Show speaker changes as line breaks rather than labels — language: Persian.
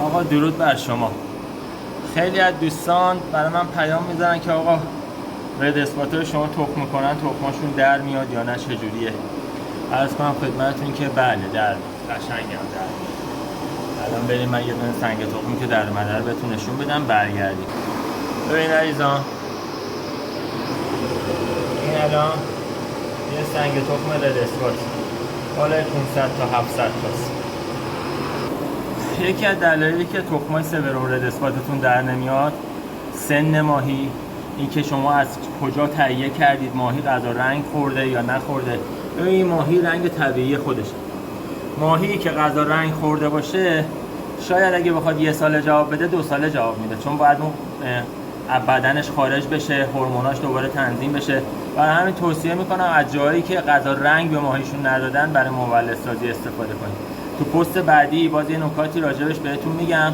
آقا درود بر شما. خیلی از دوستان برای من پیام میزنن که آقا رد اسپاتر شما تخم میکنن تخماشون در میاد یا نه چجوریه. عرض کنم خدمتتون که بله در قشنگم در میاد. الان بریم من یه دونه سنگ تخمی که در اومده رو بهتون نشون بدم برگردیم. ببین عزیزان، این الان یه سنگ تخم رد اسپاتر بالای 500 تا 700 تاست. یکی از دلایلی که تخمای سورو رد اسپاتتون در نمیاد سن ماهی، این که شما از کجا تهیه کردید، ماهی غذا رنگ خورده یا نخورده. این ماهی رنگ طبیعی خودشه. ماهی که غذا رنگ خورده باشه شاید اگه بخواد یه سال جواب بده 2 ساله جواب میده، چون باید اون بدنش خارج بشه، هورموناش دوباره تنظیم بشه. برای همین توصیه میکنم از جایی که غذا رنگ به ماهیشون ندادن برای مولدسازی استفاده کنید. تو پست بعدی باز یه نکاتی راجبش بهتون میگم.